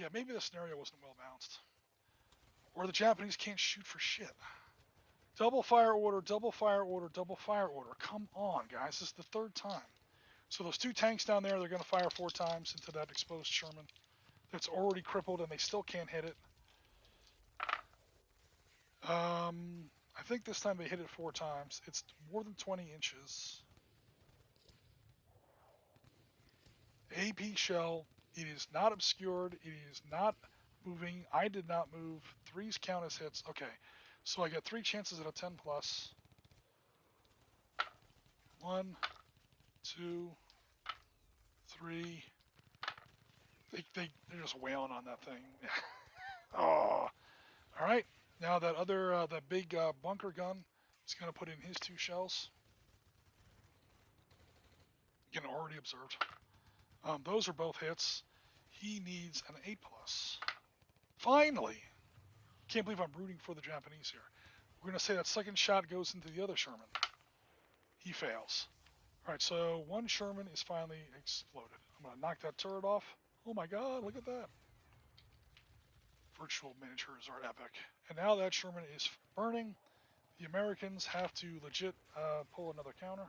Yeah, maybe the scenario wasn't well balanced. Or the Japanese can't shoot for shit. Double fire order, double fire order, double fire order. Come on, guys. This is the third time. So those 2 tanks down there, they're going to fire 4 times into that exposed Sherman that's already crippled, and they still can't hit it. I think this time they hit it 4 times. It's more than 20 inches. AP shell. It is not obscured. It is not moving. I did not move. 3s count as hits. Okay, so I get 3 chances at a 10 plus. 1, 2, 3. They're just wailing on that thing. Oh, all right. Now that other that big bunker gun is going to put in his 2 shells. Again, already observed. Those are both hits. He needs an 8 plus. Finally! Can't believe I'm rooting for the Japanese here. We're going to say that second shot goes into the other Sherman. He fails. All right, so 1 Sherman is finally exploded. I'm going to knock that turret off. Oh my god, look at that. Virtual miniatures are epic. And now that Sherman is burning, the Americans have to legit pull another counter.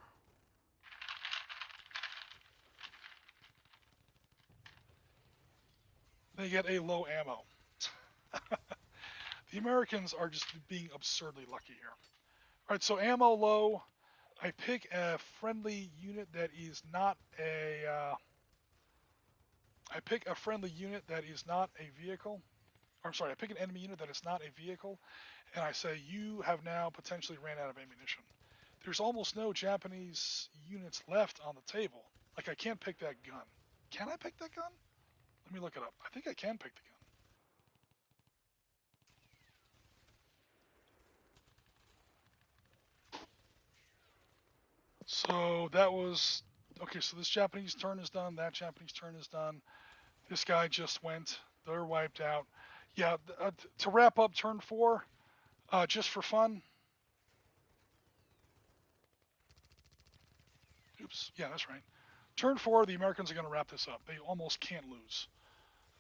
They get a low ammo. The Americans are just being absurdly lucky here. All right, so ammo low. I pick a friendly unit that is not a. I pick a friendly unit that is not a vehicle. Or, I'm sorry, I pick an enemy unit that is not a vehicle, and I say you have now potentially ran out of ammunition. There's almost no Japanese units left on the table. Like, I can't pick that gun. Can I pick that gun? Let me look it up. I think I can pick the gun. So that was okay. So this Japanese turn is done. That Japanese turn is done. This guy just went. They're wiped out. Yeah. To wrap up turn 4, just for fun. Oops. Yeah, that's right. Turn 4, the Americans are going to wrap this up. They almost can't lose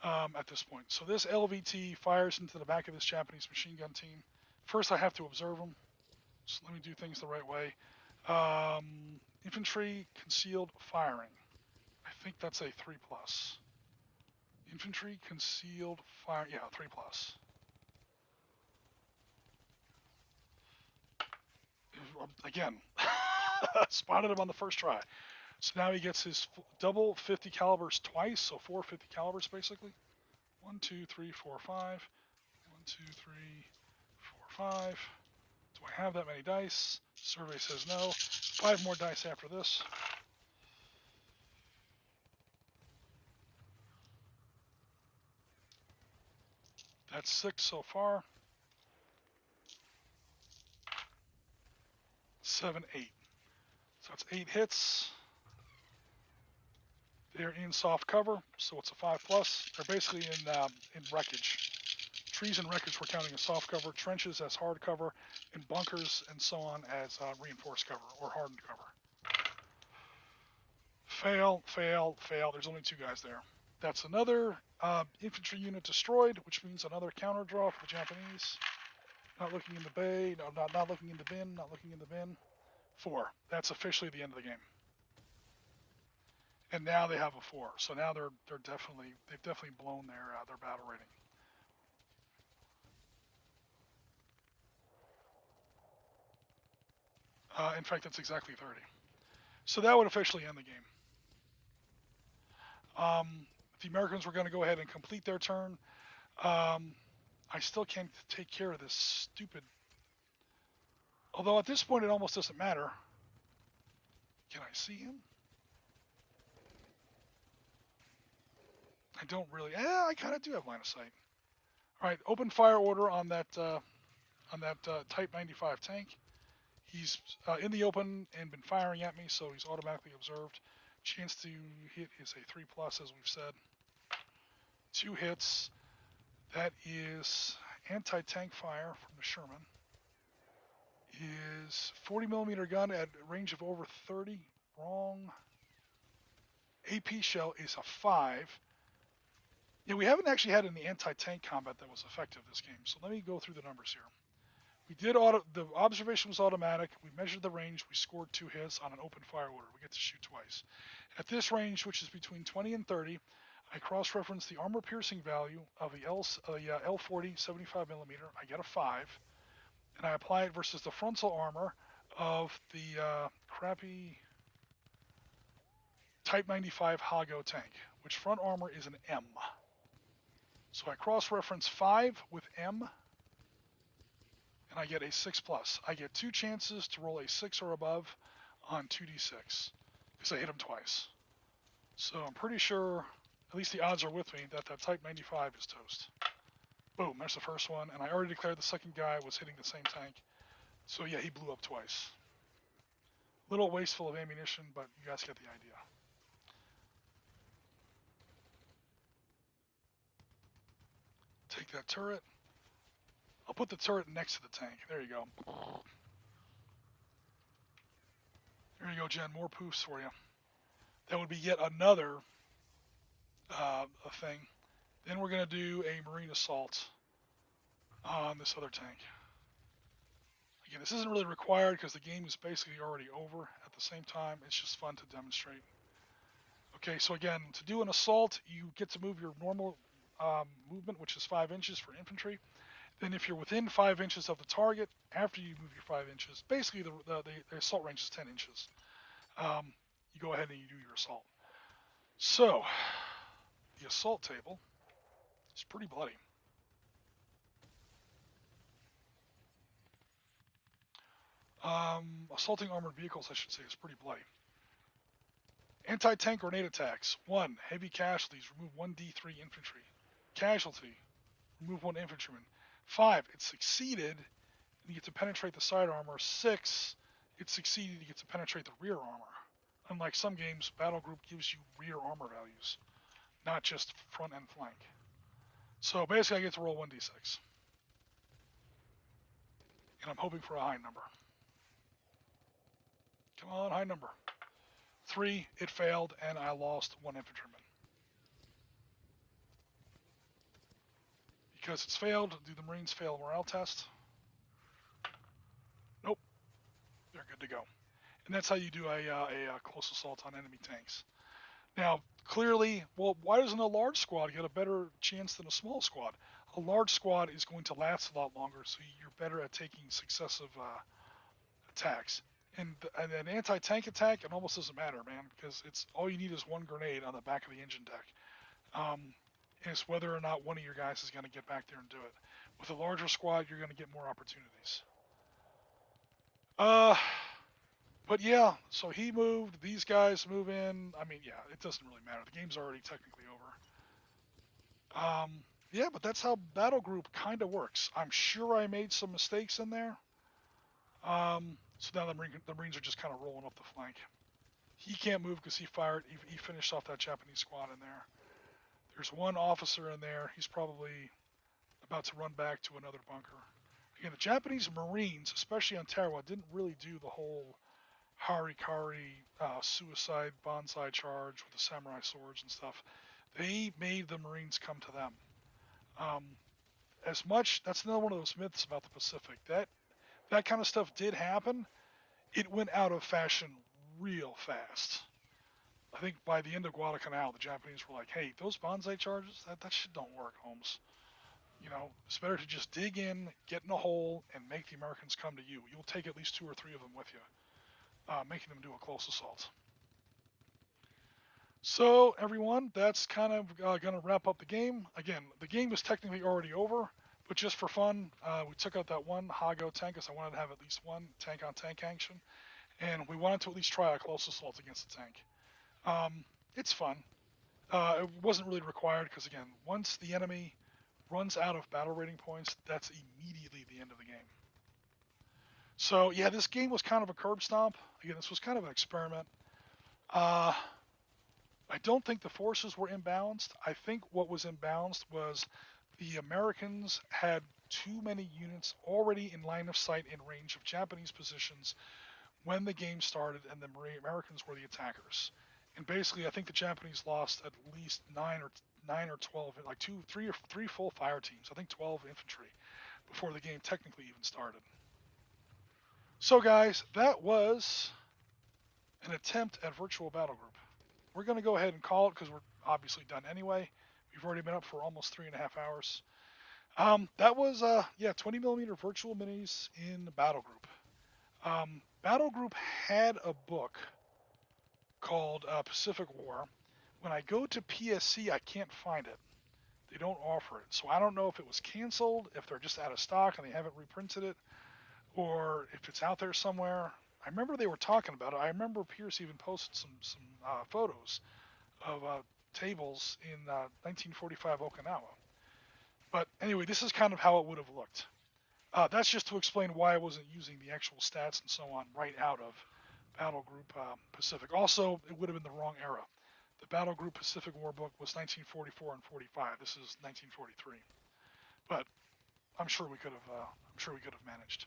at this point. So this LVT fires into the back of this Japanese machine gun team. First, I have to observe them. So let me do things the right way. Infantry concealed firing. I think that's a 3 plus. Infantry concealed fire. Yeah, 3 plus. Again, spotted him on the first try. So now he gets his double 50 calibers twice, so 4 50 calibers basically. 1, 2, 3, 4, 5. 1, 2, 3, 4, 5. Do I have that many dice? Survey says no. 5 more dice after this. That's 6 so far. 7, 8. So it's 8 hits. They're in soft cover, so it's a 5 plus. They're basically in wreckage. Trees and wreckage we're counting as soft cover, trenches as hard cover, and bunkers and so on as reinforced cover or hardened cover. Fail, fail, fail. There's only 2 guys there. That's another infantry unit destroyed, which means another counter draw for the Japanese. Not looking in the bay. No, not looking in the bin. Not looking in the bin. 4. That's officially the end of the game. And now they have a 4. So now they've definitely blown their battle rating. In fact, that's exactly 30. So that would officially end the game. The Americans were going to go ahead and complete their turn. I still can't take care of this stupid. Although at this point it almost doesn't matter. Can I see him? I don't really. I kind of do have line of sight. All right, open fire order on that Type 95 tank. He's in the open and been firing at me, so he's automatically observed. Chance to hit is a 3 plus, as we've said. 2 hits. That is anti-tank fire from the Sherman. Is 40 millimeter gun at a range of over 30. Wrong. AP shell is a 5. Yeah, we haven't actually had any anti-tank combat that was effective this game. So let me go through the numbers here. We did the observation was automatic. We measured the range. We scored 2 hits on an open fire order. We get to shoot twice. At this range, which is between 20 and 30, I cross-reference the armor piercing value of the L40 75 millimeter. I get a 5, and I apply it versus the frontal armor of the crappy Type 95 Hago tank, which front armor is an M. So I cross-reference 5 with M, and I get a 6 plus. I get 2 chances to roll a 6 or above on 2d6 because I hit him twice. So I'm pretty sure, at least the odds are with me, that that Type 95 is toast. Boom, there's the first one, and I already declared the second guy was hitting the same tank. So yeah, he blew up twice. Little wasteful of ammunition, but you guys get the idea. Take that turret. I'll put the turret next to the tank. There you go. There you go, Jen. More poofs for you. That would be yet another thing. Then we're going to do a marine assault on this other tank. Again, this isn't really required because the game is basically already over. At the same time, it's just fun to demonstrate. Okay, so again, to do an assault, you get to move your normal movement, which is 5 inches for infantry. Then if you're within 5 inches of the target, after you move your 5 inches, basically the assault range is 10 inches. You go ahead and you do your assault. So, the assault table is pretty bloody. Assaulting armored vehicles, I should say, is pretty bloody. Anti-tank grenade attacks. 1. Heavy casualties. Remove 1 D3 infantry. Casualty. Remove 1 infantryman. 5. It succeeded. You get to penetrate the side armor. 6. It succeeded. You get to penetrate the rear armor. Unlike some games, Battlegroup gives you rear armor values, not just front and flank. So basically, I get to roll 1d6. And I'm hoping for a high number. Come on, high number. 3, it failed, and I lost 1 infantryman. Because it's failed, do the Marines fail a morale test? Nope. They're good to go. And that's how you do a close assault on enemy tanks. Now, clearly, well, why doesn't a large squad get a better chance than a small squad? A large squad is going to last a lot longer, so you're better at taking successive attacks. And an anti-tank attack, it almost doesn't matter, man, because it's all you need is 1 grenade on the back of the engine deck. And it's whether or not one of your guys is going to get back there and do it. With a larger squad, you're going to get more opportunities. But yeah, so he moved, these guys move in. I mean, yeah, it doesn't really matter. The game's already technically over. Yeah, but that's how Battlegroup kind of works. I'm sure I made some mistakes in there. So now the Marines are just kind of rolling up the flank. He can't move because he finished off that Japanese squad in there. There's 1 officer in there. He's probably about to run back to another bunker. Again, the Japanese Marines, especially on Tarawa, didn't really do the whole Harikari suicide bonsai charge with the samurai swords and stuff. They made the Marines come to them. That's another one of those myths about the Pacific. That kind of stuff did happen. It went out of fashion real fast. I think by the end of Guadalcanal, the Japanese were like, hey, those bonsai charges, that shit don't work, Holmes. You know, it's better to just dig in, get in a hole, and make the Americans come to you. You'll take at least 2 or 3 of them with you, making them do a close assault. So, everyone, that's kind of going to wrap up the game. Again, the game was technically already over, but just for fun, we took out that 1 Hago tank because I wanted to have at least 1 tank-on-tank action, and we wanted to at least try a close assault against the tank. It's fun. It wasn't really required because, again, once the enemy runs out of battle rating points, that's immediately the end of the game. So, yeah, this game was kind of a curb stomp. Again, this was kind of an experiment. I don't think the forces were imbalanced. I think what was imbalanced was the Americans had too many units already in line of sight in range of Japanese positions when the game started, and the Americans were the attackers. And basically, I think the Japanese lost at least 9 9 or 12, like three full fire teams. I think 12 infantry before the game technically even started. So guys, that was an attempt at virtual battle group. We're going to go ahead and call it because we're obviously done anyway. We've already been up for almost 3.5 hours. That was yeah, 20 millimeter virtual minis in Battlegroup. Battlegroup had a book called Pacific War. When I go to PSC, I can't find it. They don't offer it, so I don't know if it was canceled, if they're just out of stock and they haven't reprinted it, or if it's out there somewhere. I remember they were talking about it. I remember Pierce even posted some photos of tables in 1945 Okinawa. But anyway, this is kind of how it would have looked. That's just to explain why I wasn't using the actual stats and so on right out of Battle Group Pacific. Also, it would have been the wrong era. The Battle Group Pacific War book was 1944 and 45. This is 1943. But I'm sure we could have managed.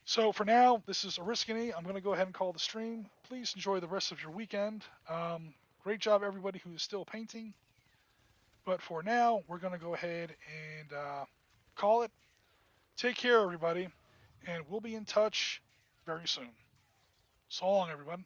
So for now, this is Oriskany. I'm going to go ahead and call the stream. Please enjoy the rest of your weekend. Great job, everybody who is still painting. But for now, we're going to go ahead and call it. Take care, everybody, and we'll be in touch very soon. So long, everyone.